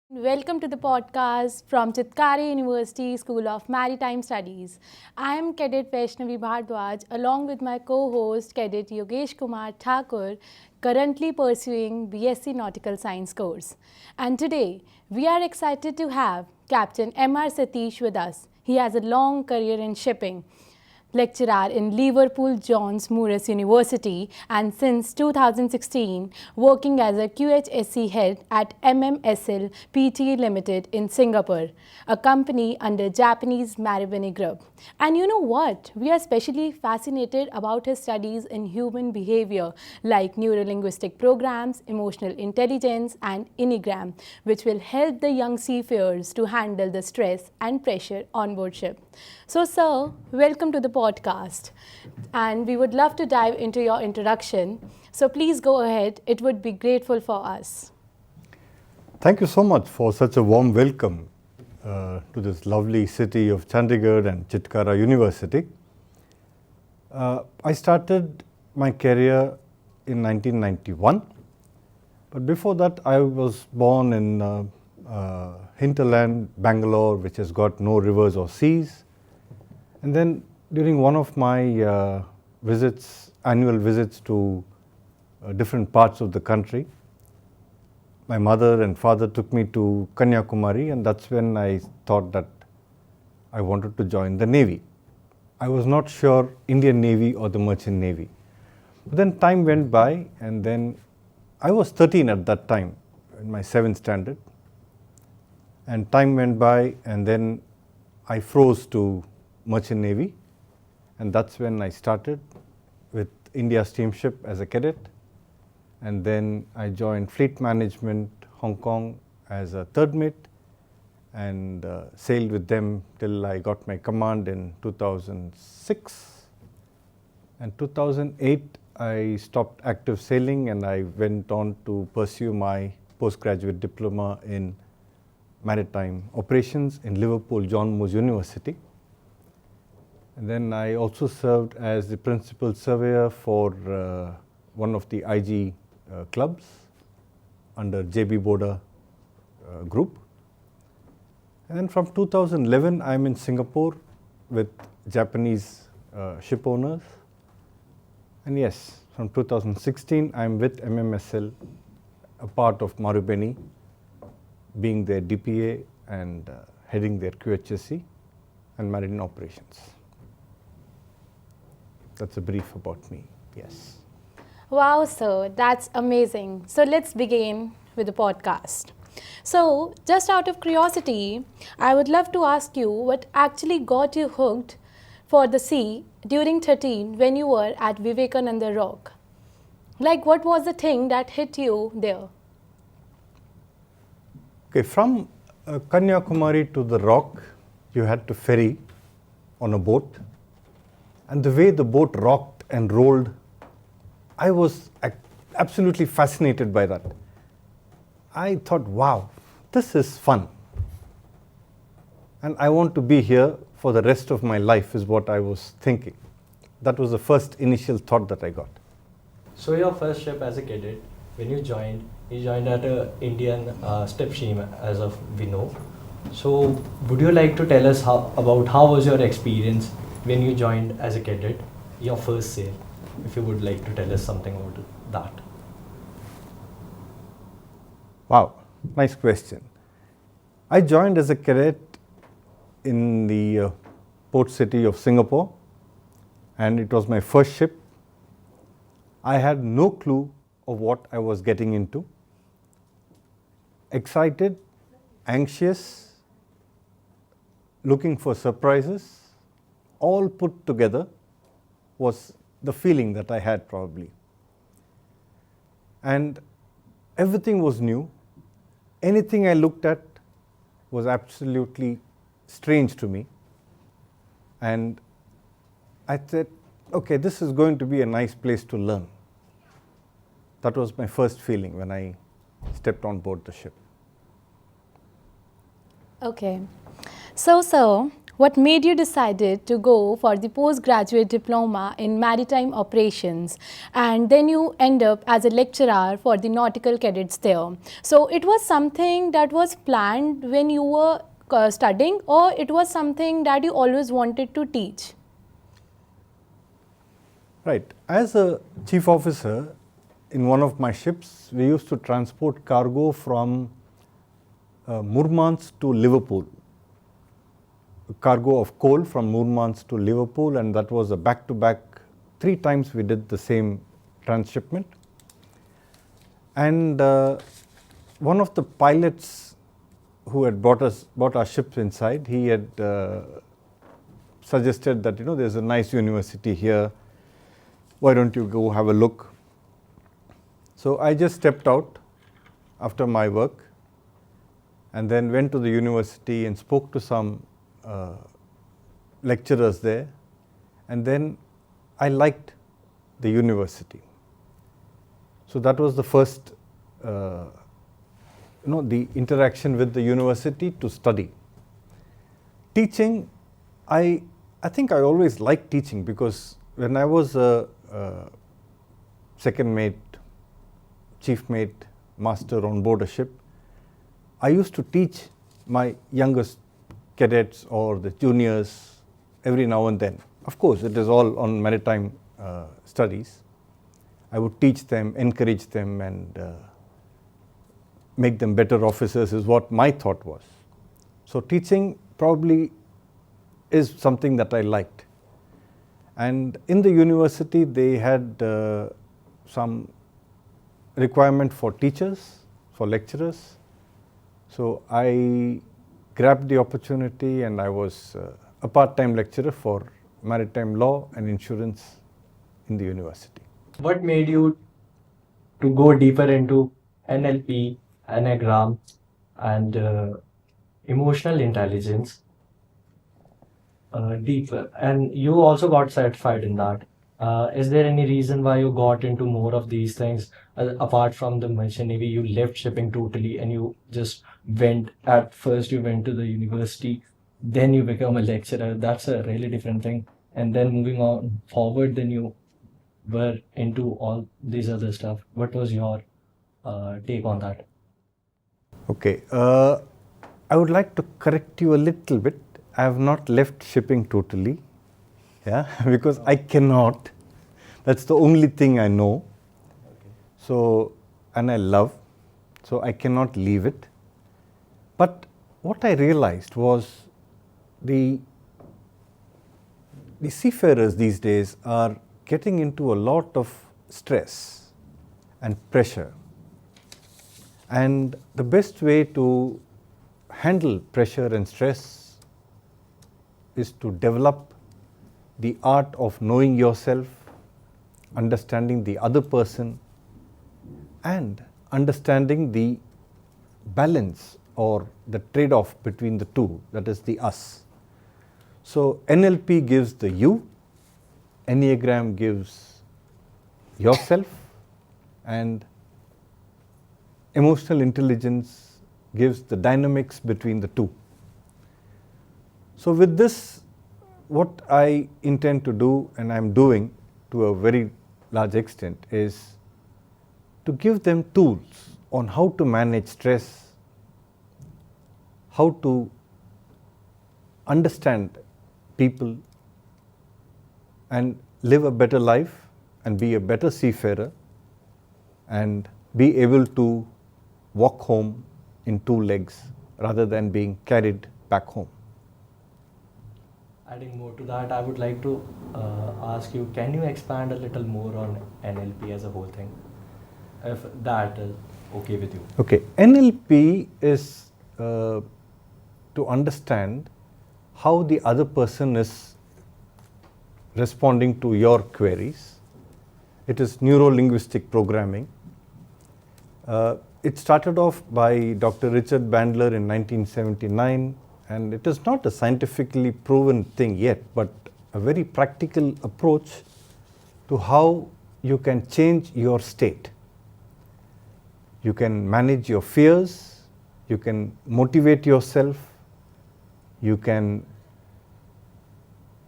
Welcome to the podcast from Chitkari University School of Maritime Studies. I am Cadet Vaishnavi Bhardwaj along with my co-host Cadet Yogesh Kumar Thakur, currently pursuing BSc Nautical Science course. And today we are excited to have Captain M.R. Satish with us. He has a long career in shipping, lecturer in Liverpool John Moores University, and since 2016 working as a QHSC head at MMSL Pte Limited in Singapore, a company under Japanese Marubeni Group. And you know what? We are especially fascinated about his studies in human behavior like neurolinguistic programs, emotional intelligence and Enneagram, which will help the young seafarers to handle the stress and pressure on board ship. So, sir, welcome to the podcast, and we would love to dive into your introduction. So please go ahead, it would be grateful for us. Thank you so much for such a warm welcome to this lovely city of Chandigarh and Chitkara University. I started my career in 1991, but before that I was born in hinterland, Bangalore, which has got no rivers or seas. And then during one of my annual visits to different parts of the country, my mother and father took me to Kanyakumari, and that's when I thought that I wanted to join the Navy. I was not sure Indian Navy or the Merchant Navy. But then time went by, and then I was 13 at that time, in my 7th standard. And time went by, and then I froze to Merchant Navy, and that's when I started with India Steamship as a cadet, and then I joined Fleet Management Hong Kong as a third mate and sailed with them till I got my command in 2006. And 2008 I stopped active sailing and I went on to pursue my postgraduate diploma in Maritime Operations in Liverpool John Moores University. And then I also served as the principal surveyor for one of the IG clubs under JB Boda group. And then from 2011, I'm in Singapore with Japanese ship owners. And yes, from 2016, I'm with MMSL, a part of Marubeni, being their DPA and heading their QHSC and marine operations. That's a brief about me, yes. Wow, sir, that's amazing. So let's begin with the podcast. So, just out of curiosity, I would love to ask you what actually got you hooked for the sea during 13 when you were at Vivekananda Rock. Like, what was the thing that hit you there? Okay, from Kanyakumari to the Rock, you had to ferry on a boat. And the way the boat rocked and rolled, I was absolutely fascinated by that. I thought, wow, this is fun. And I want to be here for the rest of my life is what I was thinking. That was the first initial thought that I got. So your first ship as a cadet, when you joined at a Indian step team as of we know. So would you like to tell us about how was your experience when you joined as a cadet, your first sail, if you would like to tell us something about that. Wow, nice question. I joined as a cadet in the port city of Singapore, and it was my first ship. I had no clue of what I was getting into. Excited, anxious, looking for surprises, all put together was the feeling that I had probably. And everything was new. Anything I looked at was absolutely strange to me. And I said, okay, this is going to be a nice place to learn. That was my first feeling when I stepped on board the ship. Okay. So, sir, What made you decided to go for the postgraduate diploma in maritime operations, and then you end up as a lecturer for the nautical cadets there? So it was something that was planned when you were studying, or it was something that you always wanted to teach? Right. As a chief officer in one of my ships, we used to transport cargo from Murmansk to Liverpool. A cargo of coal from Murmansk to Liverpool, and that was a back-to-back. 3 times we did the same transshipment. And one of the pilots who had brought our ships inside, he had suggested that, there's a nice university here. Why don't you go have a look? So I just stepped out after my work and then went to the university and spoke to some lecturers there, and then I liked the university. So that was the first, the interaction with the university to study. Teaching, I think I always liked teaching, because when I was a second mate, chief mate, master on board a ship, I used to teach my youngest cadets or the juniors every now and then. Of course, it is all on maritime studies. I would teach them, encourage them, and make them better officers is what my thought was. So teaching probably is something that I liked. And in the university, they had some requirement for teachers, for lecturers. So I grabbed the opportunity, and I was a part-time lecturer for maritime law and insurance in the university. What made you to go deeper into NLP, Enneagram, and emotional intelligence deeper? And you also got certified in that. Is there any reason why you got into more of these things? Apart from the Merchant Navy, you left shipping totally and you just went, at first you went to the university, then you become a lecturer. That's a really different thing. And then moving on forward, then you were into all these other stuff. What was your take on that? Okay, I would like to correct you a little bit. I have not left shipping totally, because I cannot. That's the only thing I know. Okay. So, and I love, so I cannot leave it. But what I realized was the seafarers these days are getting into a lot of stress and pressure. And the best way to handle pressure and stress is to develop the art of knowing yourself, understanding the other person, and understanding the balance or the trade-off between the two, that is the us. So NLP gives the you, Enneagram gives yourself, and emotional intelligence gives the dynamics between the two. So with this, what I intend to do, and I'm doing to a very large extent, is to give them tools on how to manage stress, how to understand people and live a better life and be a better seafarer and be able to walk home in 2 legs rather than being carried back home. Adding more to that, I would like to ask you, can you expand a little more on NLP as a whole thing, if that is okay with you? Okay, NLP is to understand how the other person is responding to your queries. It is neuro-linguistic programming. It started off by Dr. Richard Bandler in 1979, and it is not a scientifically proven thing yet, but a very practical approach to how you can change your state. You can manage your fears, you can motivate yourself, you can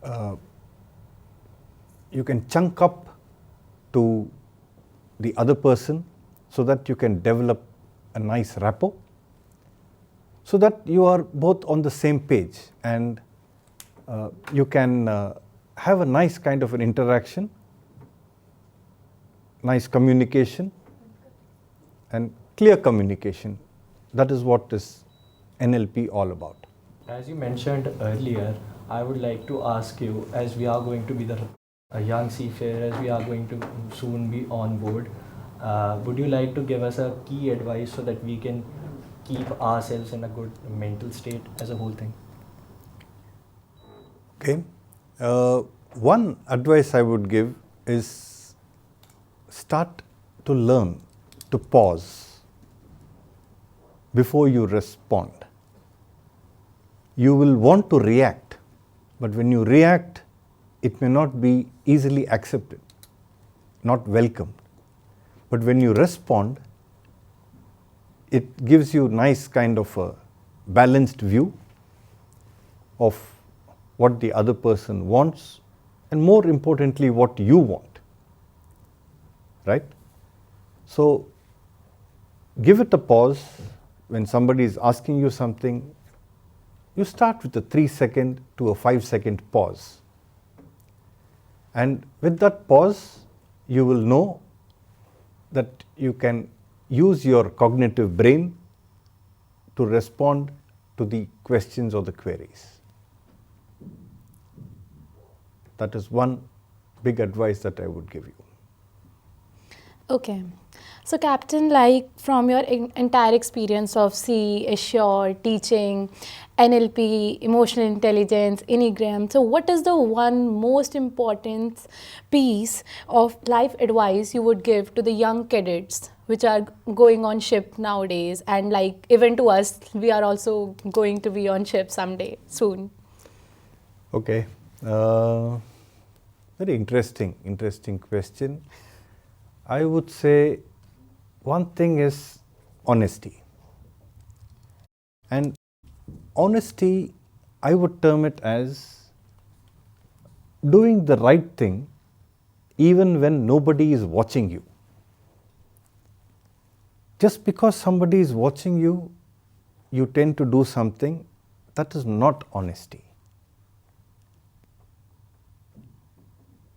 uh, you can chunk up to the other person so that you can develop a nice rapport, so that you are both on the same page, and you can have a nice kind of an interaction, nice communication and clear communication. That is what is NLP all about. As you mentioned earlier, I would like to ask you, as we are going to be the young seafarers, we are going to soon be on board, would you like to give us a key advice so that we can keep ourselves in a good mental state as a whole thing? Okay. One advice I would give is start to learn to pause before you respond. You will want to react, but when you react, it may not be easily accepted, not welcomed. But when you respond, it gives you nice kind of a balanced view of what the other person wants, and more importantly, what you want, right? So give it a pause. When somebody is asking you something, you start with a 3-second to a 5-second pause. And with that pause, you will know that you can use your cognitive brain to respond to the questions or the queries. That is one big advice that I would give you. Okay. So, Captain, like from your entire experience of sea, ashore, teaching, NLP, emotional intelligence, Enneagram, so what is the one most important piece of life advice you would give to the young cadets which are going on ship nowadays, and like even to us, we are also going to be on ship someday soon? Okay. Very interesting question. I would say one thing is honesty. And honesty, I would term it as doing the right thing even when nobody is watching you. Just because somebody is watching you, you tend to do something, that is not honesty.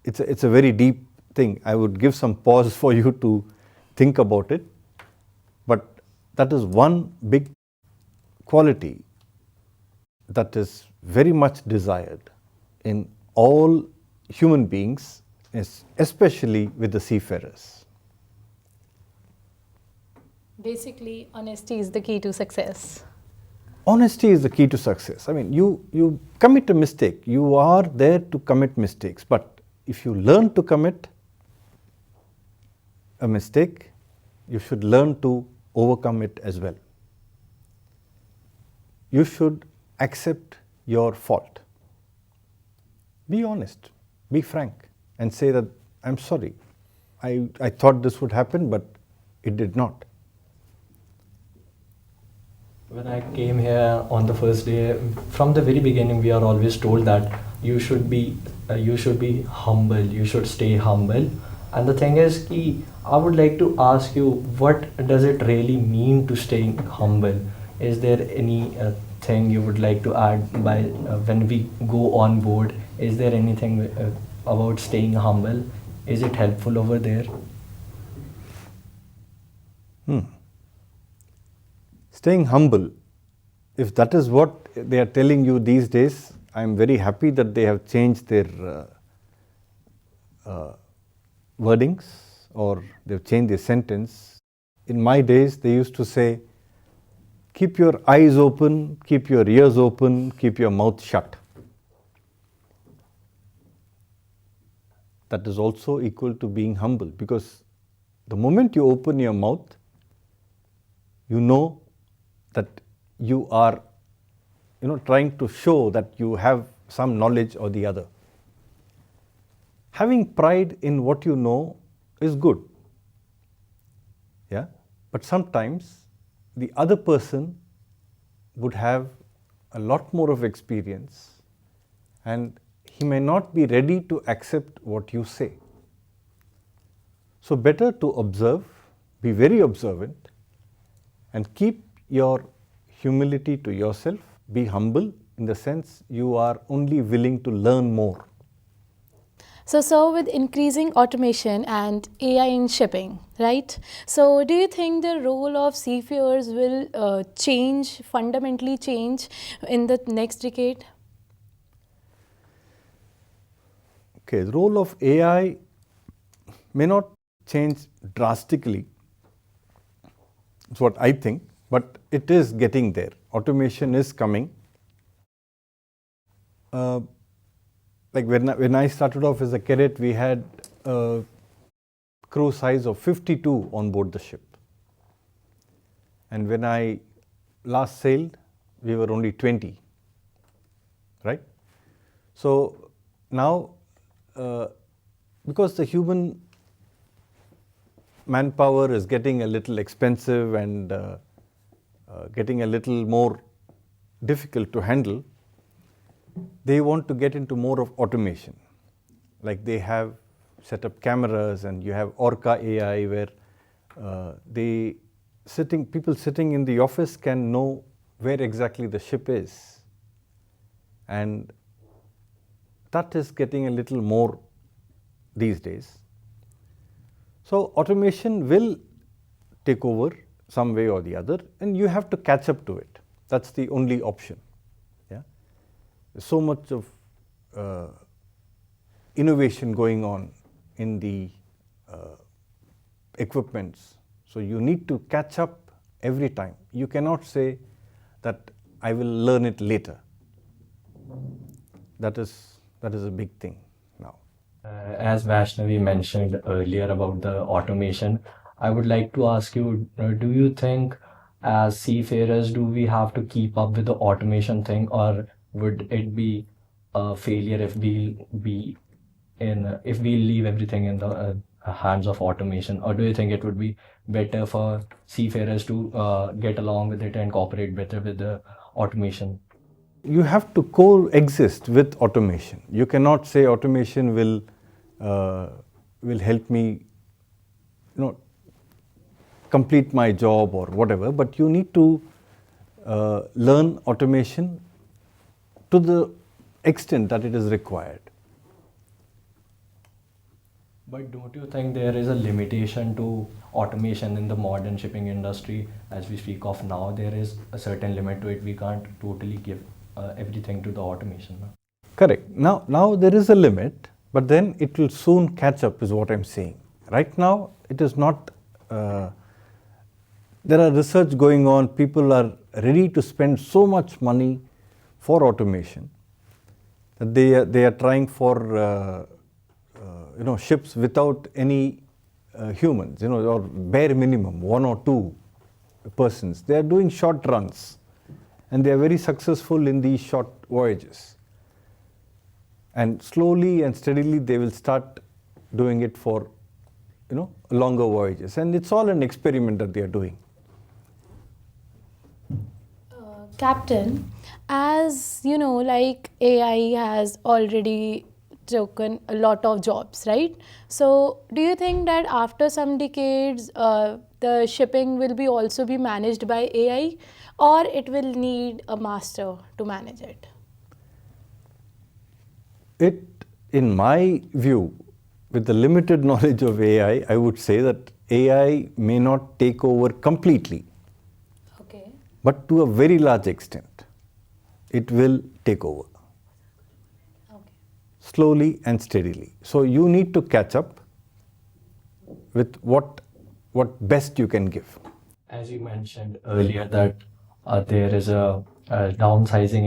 It's a very deep thing. I would give some pause for you to think about it, but that is one big quality that is very much desired in all human beings, especially with the seafarers. Basically, honesty is the key to success. Honesty is the key to success. I mean, you commit a mistake. You are there to commit mistakes, but if you learn to commit a mistake, you should learn to overcome it as well. You should accept your fault. Be honest, be frank, and say that I'm sorry. I thought this would happen, but it did not. When I came here on the first day, from the very beginning, we are always told that you should be humble, you should stay humble. And the thing is, I would like to ask you, what does it really mean to stay humble? Is there any thing you would like to add by when we go on board? Is there anything about staying humble? Is it helpful over there? Staying humble, if that is what they are telling you these days, I am very happy that they have changed their wordings, or they have changed their sentence. In my days, they used to say, keep your eyes open, keep your ears open, keep your mouth shut. That is also equal to being humble, because the moment you open your mouth, you know that you are trying to show that you have some knowledge or the other. Having pride in what you know is good, yeah, but sometimes the other person would have a lot more of experience, and he may not be ready to accept what you say. So better to observe, be very observant, and keep your humility to yourself. Be humble in the sense you are only willing to learn more. So with increasing automation and AI in shipping, right? So do you think the role of seafarers will fundamentally change in the next decade? Okay, the role of AI may not change drastically. That's what I think, but it is getting there. Automation is coming. Like when I started off as a cadet, we had a crew size of 52 on board the ship. And when I last sailed, we were only 20, right? So now, because the human manpower is getting a little expensive and getting a little more difficult to handle, they want to get into more of automation. Like they have set up cameras, and you have Orca AI where people sitting in the office can know where exactly the ship is. And that is getting a little more these days. So automation will take over some way or the other, and you have to catch up to it. That's the only option. Yeah? There's so much of innovation going on in the equipments. So you need to catch up every time. You cannot say that I will learn it later. That is a big thing now. As Vaishnavi mentioned earlier about the automation, I would like to ask you, do you think as seafarers, do we have to keep up with the automation thing, or would it be a failure if if we leave everything in the hands of automation? Or do you think it would be better for seafarers to get along with it and cooperate better with the automation? You have to coexist with automation. You cannot say automation will help me, complete my job or whatever. But you need to learn automation to the extent that it is required. But don't you think there is a limitation to automation in the modern shipping industry? As we speak of now, there is a certain limit to it. We can't totally give everything to the automation. Correct. Now there is a limit, but then it will soon catch up, is what I'm saying. Right now, it is not. There are research going on. People are ready to spend so much money for automation that they are trying for ships without any humans, or bare minimum 1 or 2 persons. They are doing short runs, and they are very successful in these short voyages. And slowly and steadily they will start doing it for longer voyages, and it's all an experiment that they are doing. Captain, as you know, like AI has already taken a lot of jobs, right? So do you think that after some decades the shipping will also be managed by AI, or it will need a master to manage it? In my view, with the limited knowledge of AI, I would say that AI may not take over completely. Okay. But to a very large extent, it will take over. Okay. Slowly and steadily. So you need to catch up with what best you can give. As you mentioned earlier that there is a downsizing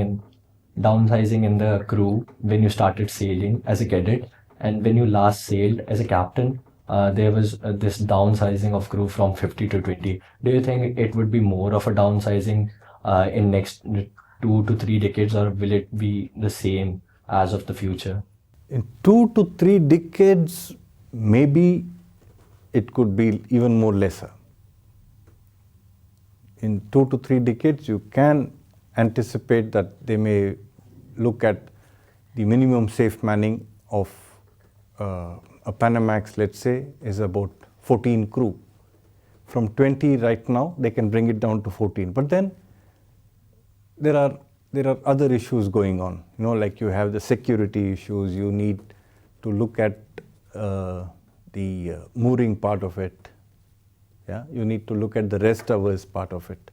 in the crew when you started sailing as a cadet, and when you last sailed as a captain, there was this downsizing of crew from 50 to 20. Do you think it would be more of a downsizing in next 2 to 3 decades, or will it be the same as of the future? In 2 to 3 decades, maybe it could be even more lesser. In 2 to 3 decades, you can anticipate that they may look at the minimum safe manning of a Panamax, let's say, is about 14 crew. From 20 right now, they can bring it down to 14. But then there are other issues going on. Like you have the security issues. You need to look at the mooring part of it. Yeah, you need to look at the rest hours part of it.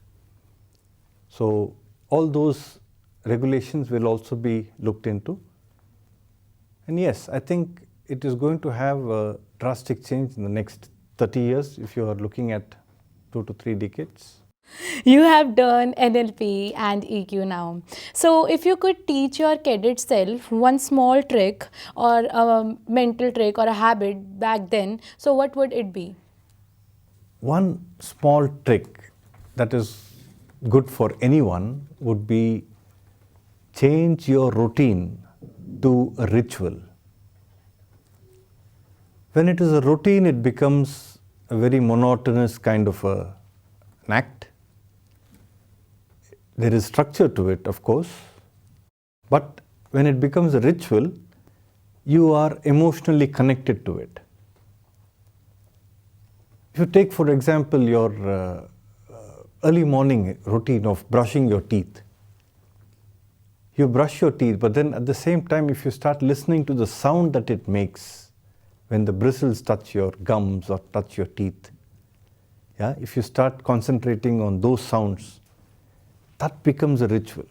So all those regulations will also be looked into. And yes, I think it is going to have a drastic change in the next 30 years if you are looking at 2 to 3 decades. You have done NLP and EQ now. So if you could teach your cadet self one small trick or a mental trick or a habit back then, so what would it be? One small trick that is good for anyone would be change your routine to a ritual. When it is a routine, it becomes a very monotonous kind of an act. There is structure to it, of course, but when it becomes a ritual, you are emotionally connected to it. If you take, for example, your early morning routine of brushing your teeth, you brush your teeth, but then at the same time, if you start listening to the sound that it makes when the bristles touch your gums or touch your teeth, yeah, if you start concentrating on those sounds, that becomes a ritual.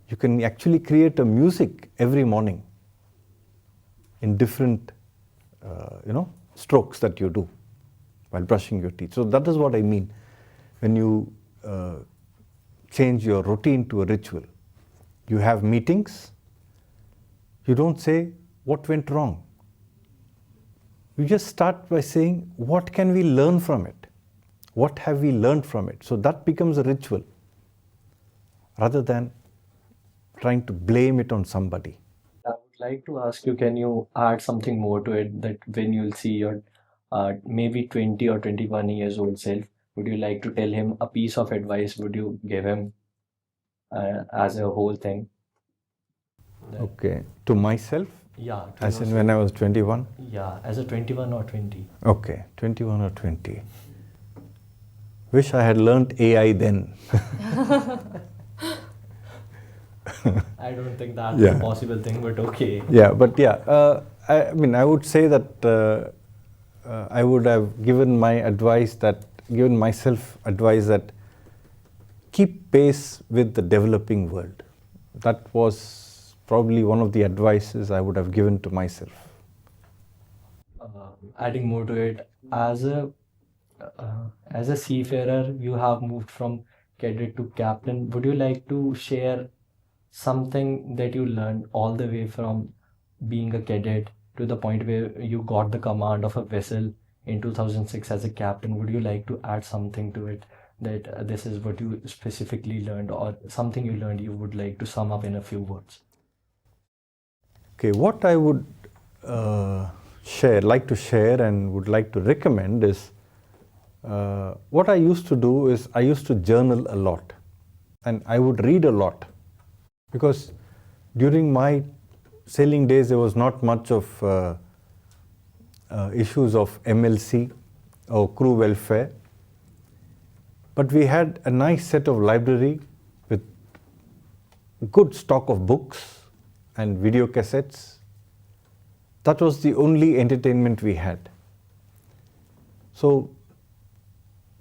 You can actually create a music every morning in different, strokes that you do while brushing your teeth. So that is what I mean when you change your routine to a ritual. You have meetings. You don't say, what went wrong? You just start by saying, what can we learn from it? What have we learned from it? So that becomes a ritual, rather than trying to blame it on somebody. I would like to ask you, can you add something more to it, that when you'll see your maybe 20 or 21 years old self, would you like to tell him a piece of advice? Would you give him as a whole thing? Okay, to myself, Yeah, to as in yourself. when I was 21? Yeah, as a 21 or 20. Okay, 21 or 20. Wish I had learnt AI then. I don't think that's Yeah. a possible thing, but okay. Yeah, but yeah, I would say that I would have given myself advice that keep pace with the developing world. That was probably one of the advices I would have given to myself. Adding more to it, as a seafarer, you have moved from cadet to captain. Would you like to share something that you learned all the way from being a cadet to the point where you got the command of a vessel in 2006 as a captain? Would you like to add something to it, that this is what you specifically learned, or something you learned you would like to sum up in a few words? Okay, what I would like to share and would like to recommend is, what I used to do is I used to journal a lot, and I would read a lot, because during my sailing days there was not much of issues of MLC or crew welfare, but we had a nice set of library with good stock of books and video cassettes. That was the only entertainment we had. So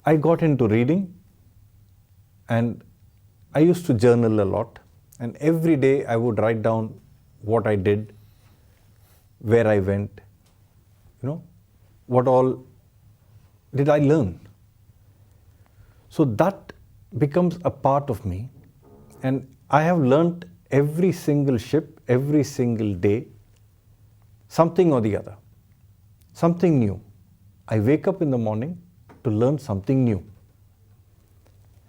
I got into reading, and I used to journal a lot, and every day I would write down what I did, where I went, what all did I learn. So that becomes a part of me, and I have learnt every single ship, every single day, something or the other, something new. I wake up in the morning to learn something new.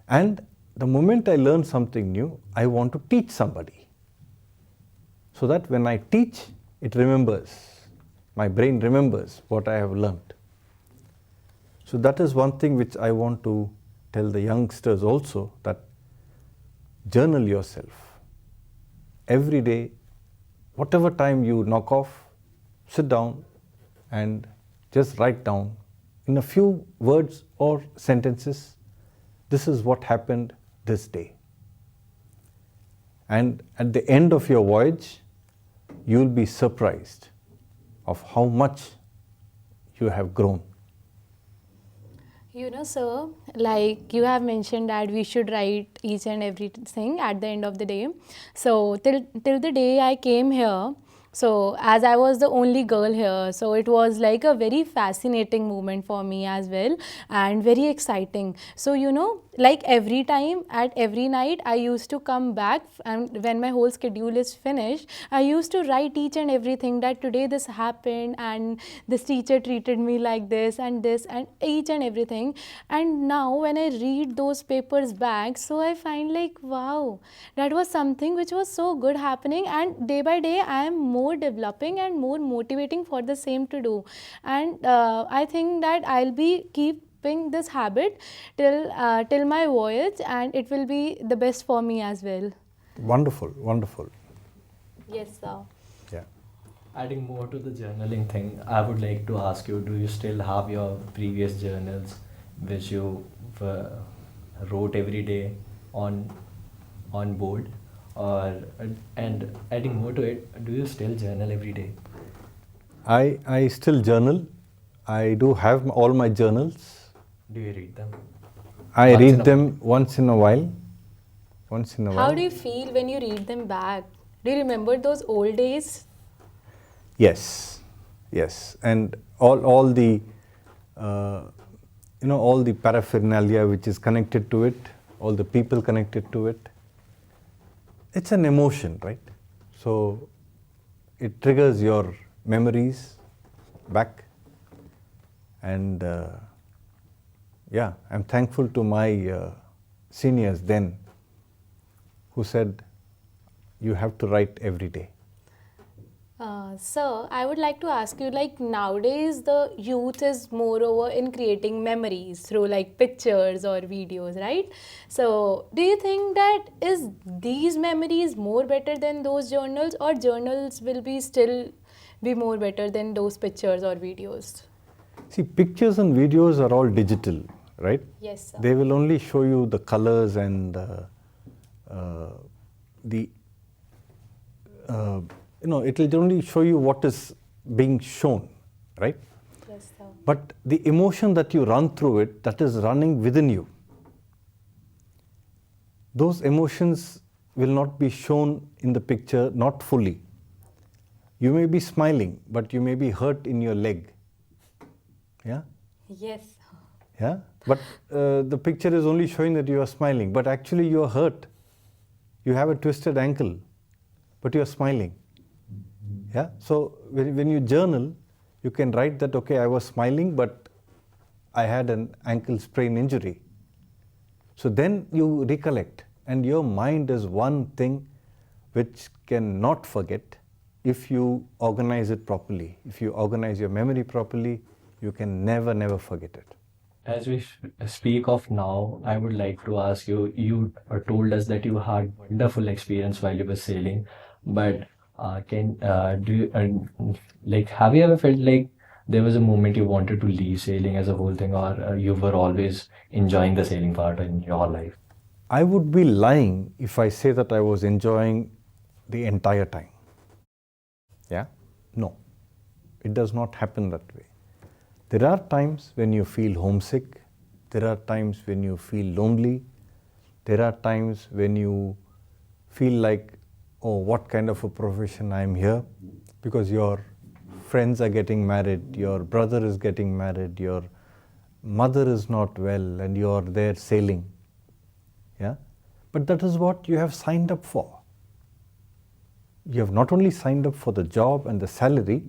And the moment I learn something new, I want to teach somebody, so that when I teach, it remembers. My brain remembers what I have learnt. So that is one thing which I want to tell the youngsters also, that journal yourself. Every day, whatever time you knock off, sit down and just write down in a few words or sentences, this is what happened this day. And at the end of your voyage, you'll be surprised of how much you have grown. You know, sir, like you have mentioned that we should write each and everything at the end of the day. So till the day I came here, so as I was the only girl here, so it was like a very fascinating moment for me as well, and very exciting. So you know, like every time at every night I used to come back, and when my whole schedule is finished, I used to write each and everything, that today this happened and this teacher treated me like this and each and everything. And now when I read those papers back, so I find like, wow, that was something which was so good happening, and day by day I am more developing and more motivating for the same to do. And I think that I'll be keeping this habit till my voyage, and it will be the best for me as well. Wonderful, wonderful. Yes, sir. Yeah. Adding more to the journaling thing, I would like to ask you, do you still have your previous journals which you wrote every day on board? And adding more to it, do you still journal every day? I still journal. I do have all my journals. Do you read them? I Once in read a them once in a while. Once in a while. How do you feel when you read them back? Do you remember those old days? Yes, yes, and all the all the paraphernalia which is connected to it, all the people connected to it. It's an emotion, right? So it triggers your memories back, and yeah, I'm thankful to my seniors then, who said you have to write every day. Sir, I would like to ask you, like nowadays the youth is moreover in creating memories through like pictures or videos, right? So do you think that is these memories more better than those journals, or journals will be still be more better than those pictures or videos? See, pictures and videos are all digital, right? Yes, sir. They will only show you the colors and it will only show you what is being shown, right? Yes, sir. But the emotion that you run through it, that is running within you, those emotions will not be shown in the picture, not fully. You may be smiling, but you may be hurt in your leg. Yeah? Yes. Yeah? But the picture is only showing that you are smiling, but actually you are hurt. You have a twisted ankle, but you are smiling. Yeah? So when you journal, you can write that, okay, I was smiling, but I had an ankle sprain injury. So then you recollect, and your mind is one thing which cannot forget if you organize it properly. If you organize your memory properly, you can never forget it. As we speak of now, I would like to ask you, you told us that you had wonderful experience while you were sailing, but have you ever felt like there was a moment you wanted to leave sailing as a whole thing, or you were always enjoying the sailing part in your life? I would be lying if I say that I was enjoying the entire time. Yeah? No. It does not happen that way. There are times when you feel homesick. There are times when you feel lonely. There are times when you feel like, oh, what kind of a profession I am here? Because your friends are getting married, your brother is getting married, your mother is not well, and you are there sailing. Yeah? But that is what you have signed up for. You have not only signed up for the job and the salary,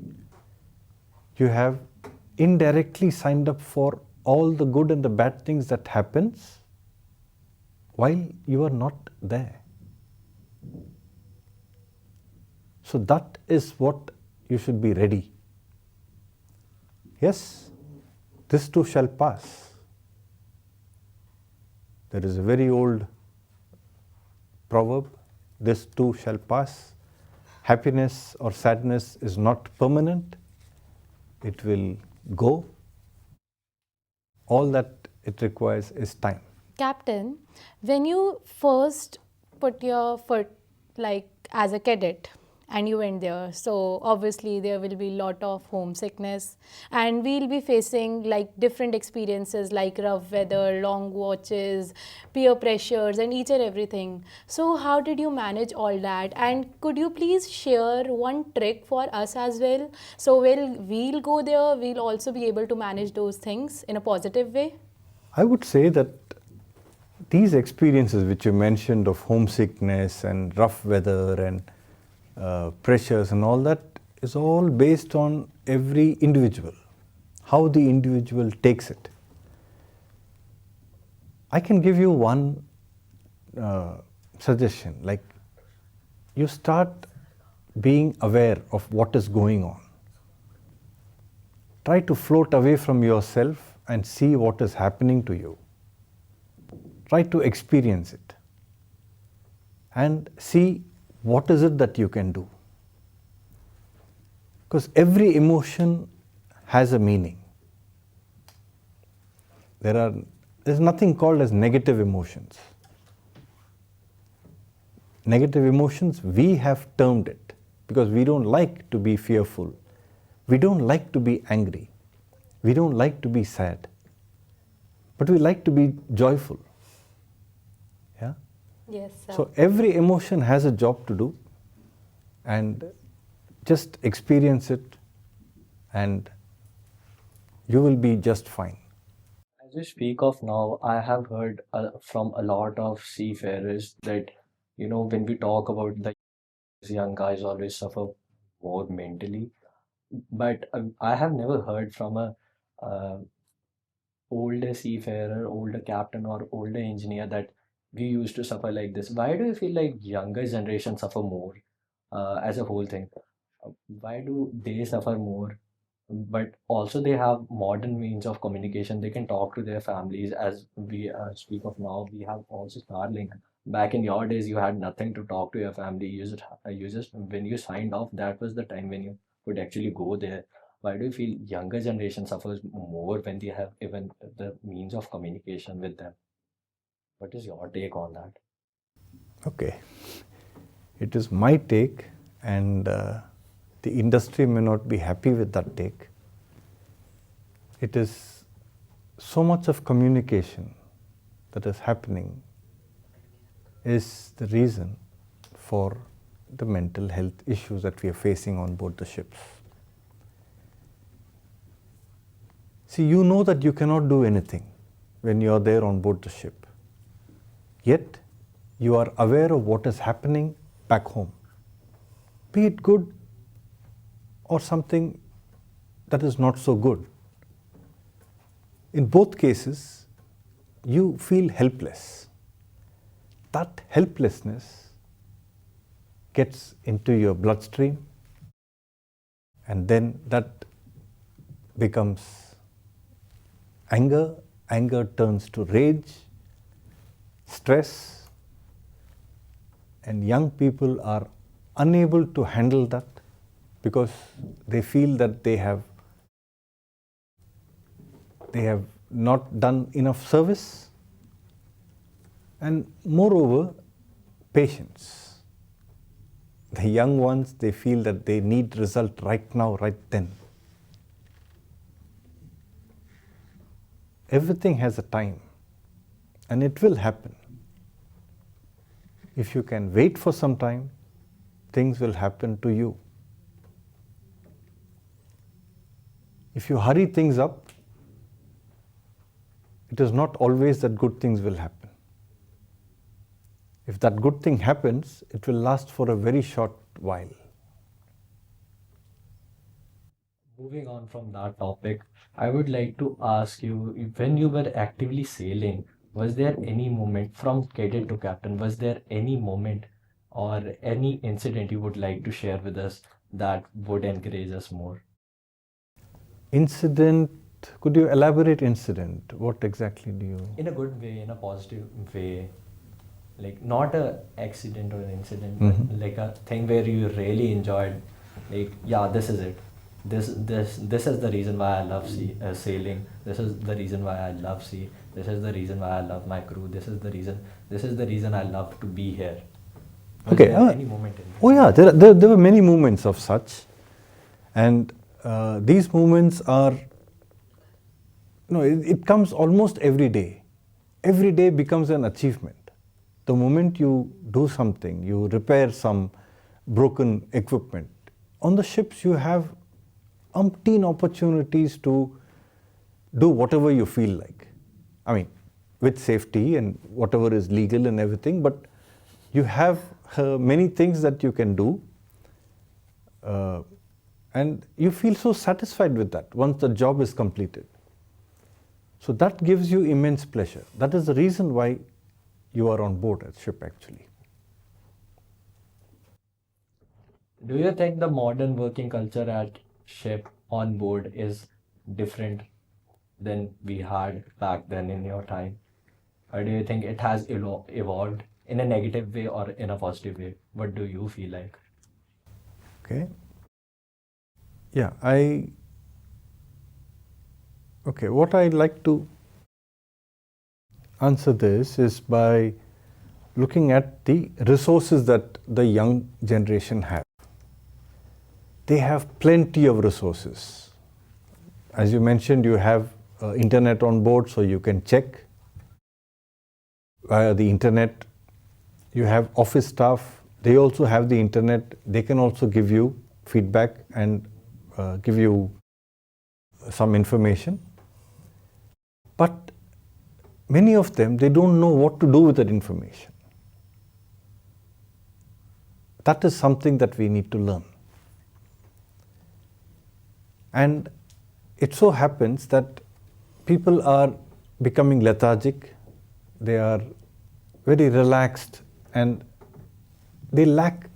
you have indirectly signed up for all the good and the bad things that happens while you are not there. So that is what you should be ready. Yes, this too shall pass. There is a very old proverb, this too shall pass. happiness or sadness is not permanent. It will go. All that it requires is time. Captain, when you first put your foot like as a cadet and you went there, so obviously there will be a lot of homesickness and we'll be facing like different experiences like rough weather, long watches, peer pressures and each and everything. So how did you manage all that, and could you please share one trick for us as well, so we'll go there, we'll also be able to manage those things in a positive way? I would say that these experiences which you mentioned of homesickness and rough weather and pressures and all that is all based on every individual, how the individual takes it. I can give you one suggestion, like you start being aware of what is going on. Try to float away from yourself and see what is happening to you. Try to experience it and see what is it that you can do. Because every emotion has a meaning. There's nothing called as negative emotions. Negative emotions, we have termed it because we don't like to be fearful. We don't like to be angry. We don't like to be sad. But we like to be joyful. Yeah? Yes, sir. So every emotion has a job to do, and just experience it and you will be just fine. As you speak of now, I have heard from a lot of seafarers that, when we talk about the young guys always suffer more mentally. But I have never heard from a uh, older seafarer, older captain, or older engineer that we used to suffer like this. Why do you feel like younger generation suffer more as a whole thing? Why do they suffer more? But also they have modern means of communication. They can talk to their families. As we speak of now, we have also Starlink. Back in your days, you had nothing to talk to your family. You just when you signed off, that was the time when you could actually go there. Why do you feel younger generation suffers more when they have even the means of communication with them? What is your take on that? Okay. It is my take, and the industry may not be happy with that take. It is so much of communication that is happening is the reason for the mental health issues that we are facing on board the ships. See, you know that you cannot do anything when you are there on board the ship. Yet, you are aware of what is happening back home, be it good or something that is not so good. In both cases, you feel helpless. That helplessness gets into your bloodstream, and then that becomes anger. Anger turns to rage, stress, and young people are unable to handle that because they feel that they have not done enough service, and moreover, patience. The young ones, they feel that they need result right now, right then. Everything has a time, and it will happen. If you can wait for some time, things will happen to you. If you hurry things up, it is not always that good things will happen. If that good thing happens, it will last for a very short while. Moving on from that topic, I would like to ask you, when you were actively sailing, was there any moment from cadet to captain, was there any moment or any incident you would like to share with us that would encourage us more? Incident, could you elaborate incident? What exactly do you? In a good way, in a positive way. Like not a accident or an incident, Mhm. but like a thing where you really enjoyed. Like, yeah, this is it. This is the reason why I love sailing. This is the reason why I love sea. This is the reason why I love my crew. This is the reason. This is the reason I love to be here. Was Okay. there any moment in Oh yeah, there were many moments of such, and these moments are, it comes almost every day. Every day becomes an achievement. The moment you do something, you repair some broken equipment. On the ships, you have umpteen opportunities to do whatever you feel like. I mean, with safety and whatever is legal and everything, but you have many things that you can do, and you feel so satisfied with that once the job is completed. So that gives you immense pleasure. That is the reason why you are on board at ship actually. Do you think the modern working culture at ship on board is different than we had back then in your time? Or do you think it has evolved in a negative way or in a positive way? What do you feel like? Okay. Yeah, what I like to answer this is by looking at the resources that the young generation have. They have plenty of resources. As you mentioned, you have internet on board, so you can check via the internet. You have office staff, they also have the internet. They can also give you feedback and give you some information. But many of them, they don't know what to do with that information. That is something that we need to learn. And it so happens that people are becoming lethargic, they are very relaxed, and they lack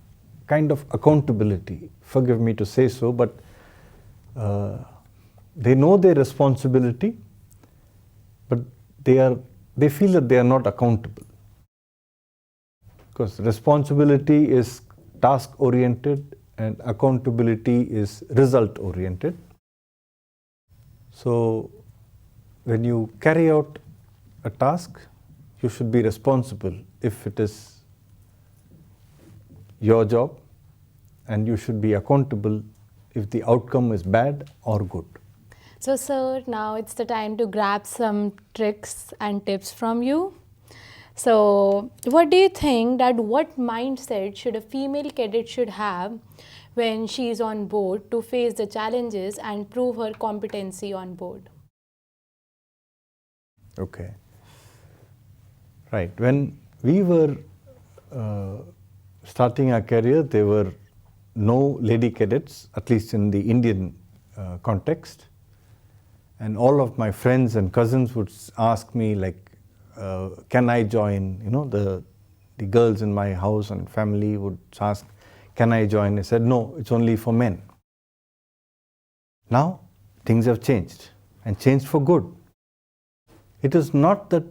kind of accountability. Forgive me to say so, but they know their responsibility, but they feel that they are not accountable. Because responsibility is task oriented and accountability is result oriented. So when you carry out a task, you should be responsible if it is your job, and you should be accountable if the outcome is bad or good. So, sir, now it's the time to grab some tricks and tips from you. So, what do you think that what mindset should a female cadet should have when she is on board to face the challenges and prove her competency on board? Okay. Right. When we were starting our career, there were no lady cadets, at least in the Indian context. And all of my friends and cousins would ask me, like, can I join? The girls in my house and family would ask, can I join? I said, no, it's only for men. Now, things have changed, and changed for good. It is not that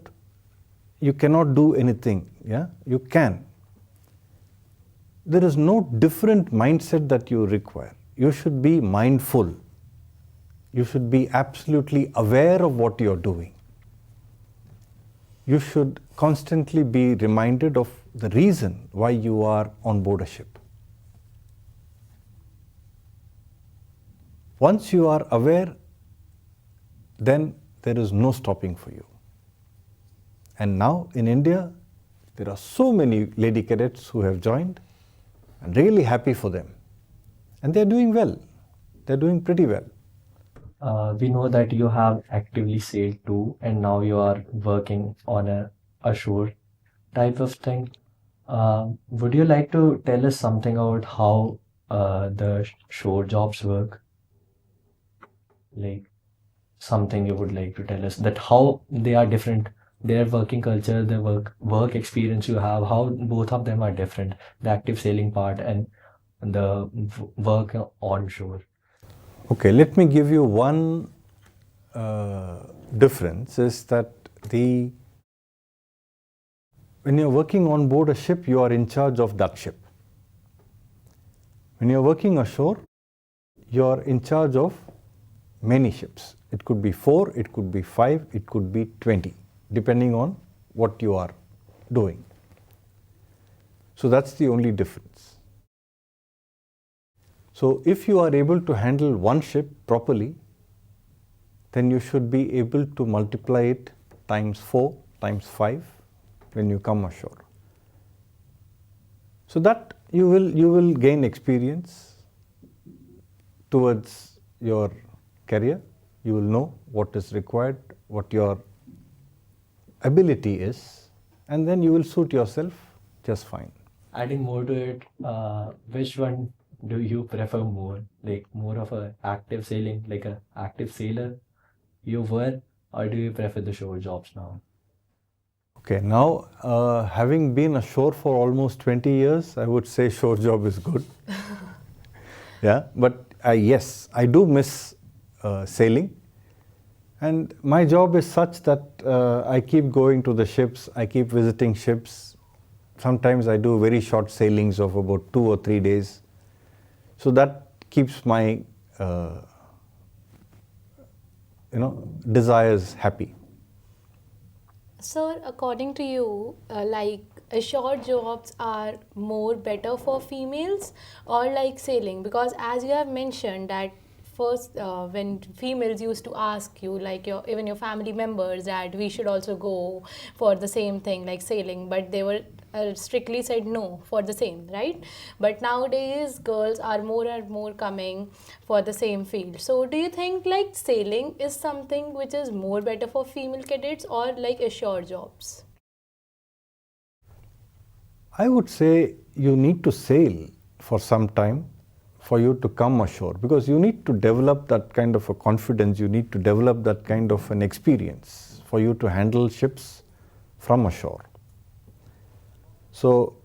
you cannot do anything, yeah? You can. There is no different mindset that you require. You should be mindful. You should be absolutely aware of what you are doing. You should constantly be reminded of the reason why you are on board a ship. Once you are aware, then there is no stopping for you. And now in India, there are so many lady cadets who have joined. I'm really happy for them. And they're doing well. They're doing pretty well. We know that you have actively sailed too, and now you are working on a ashore type of thing. Would you like to tell us something about how the shore jobs work? Like something you would like to tell us that how they are different, their working culture, the work experience you have, how both of them are different, the active sailing part and the work on shore. Okay, let me give you one difference is that when you're working on board a ship, you are in charge of that ship. When you're working ashore, you're in charge of many ships. It could be 4, it could be 5, it could be 20, depending on what you are doing. So that's the only difference. So if you are able to handle one ship properly, then you should be able to multiply it times 4, times 5 when you come ashore. So that you will gain experience towards your career. You will know what is required, what your ability is, and then you will suit yourself just fine. Adding more to it, which one do you prefer more? Like more of a active sailing, like a active sailor you were, or do you prefer the shore jobs now? Okay, now having been ashore for almost 20 years, I would say shore job is good. Yeah, but yes, I do miss sailing, and my job is such that I keep going to the ships, I keep visiting ships. Sometimes I do very short sailings of about 2 or 3 days. So that keeps my desires happy. Sir, according to you, like ashore jobs are more better for females or like sailing? Because as you have mentioned that first when females used to ask you, like even your family members, that we should also go for the same thing like sailing, but they were strictly said no for the same, right? But nowadays girls are more and more coming for the same field. So do you think like sailing is something which is more better for female cadets or like ashore jobs? I would say you need to sail for some time for you to come ashore, because you need to develop that kind of a confidence, you need to develop that kind of an experience for you to handle ships from ashore. So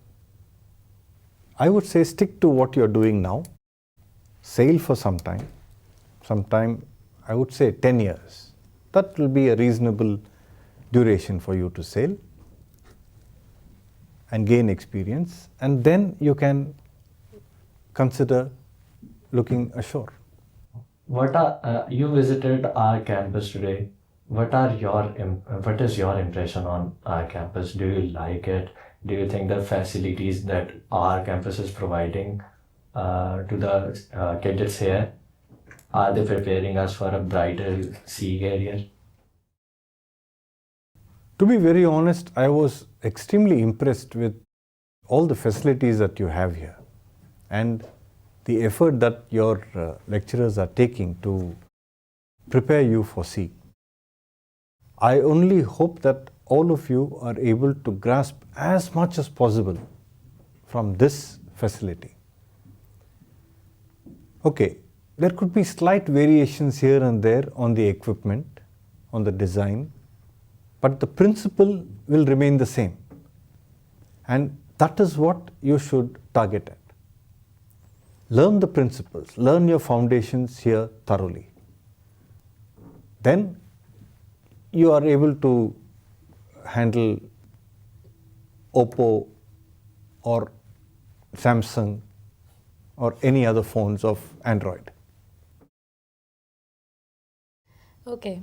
I would say stick to what you're doing now, sail for some time, I would say 10 years. That will be a reasonable duration for you to sail and gain experience, and then you can consider looking ashore. What are you visited our campus today? What is your impression on our campus? Do you like it? Do you think the facilities that our campus is providing to the cadets here, are they preparing us for a brighter sea career? To be very honest, I was extremely impressed with all the facilities that you have here and the effort that your lecturers are taking to prepare you for sea. I only hope that all of you are able to grasp as much as possible from this facility. Okay, there could be slight variations here and there on the equipment, on the design, but the principle will remain the same. And that is what you should target at. Learn the principles, learn your foundations here thoroughly. Then you are able to handle Oppo or Samsung or any other phones of Android. Okay,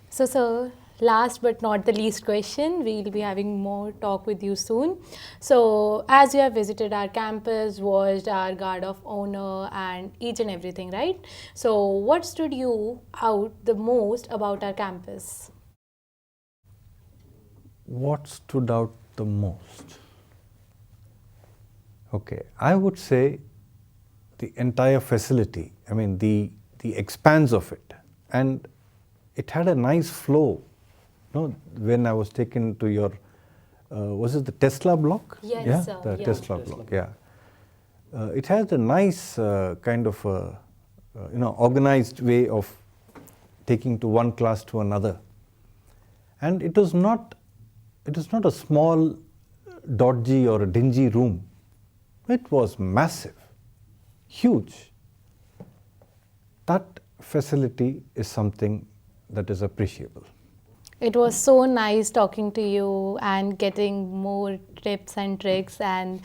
so sir, last but not the least question, we'll be having more talk with you soon. So as you have visited our campus, watched our guard of honor and each and everything, right? So what stood you out the most about our campus? What stood out the most? Okay, I would say the entire facility, I mean the expanse of it, and it had a nice flow. When I was taken to your, was it the Tesla block? Yes, yeah, sir. the Yeah. Tesla block. Yeah, it has a nice kind of organized way of taking to one class to another, and it is not a small, dodgy or a dingy room. It was massive, huge. That facility is something that is appreciable. It was so nice talking to you and getting more tips and tricks, and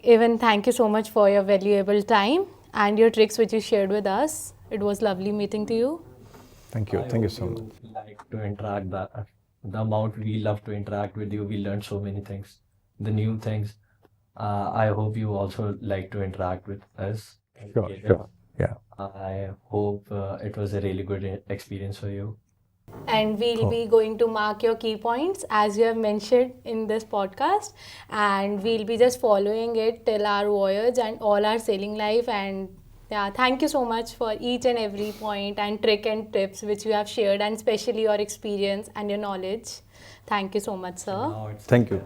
even thank you so much for your valuable time and your tricks which you shared with us. It was lovely meeting to you. Thank you. I Thank you hope so much. like to interact the amount we love to interact with you. We learned so many things, the new things. I hope you also like to interact with us. Sure, sure. Yeah. I hope it was a really good experience for you. And we'll Oh. be going to mark your key points as you have mentioned in this podcast, and we'll be just following it till our voyage and all our sailing life. And yeah, thank you so much for each and every point and trick and tips which you have shared, and especially your experience and your knowledge. Thank you so much, sir. Now it's Thank you.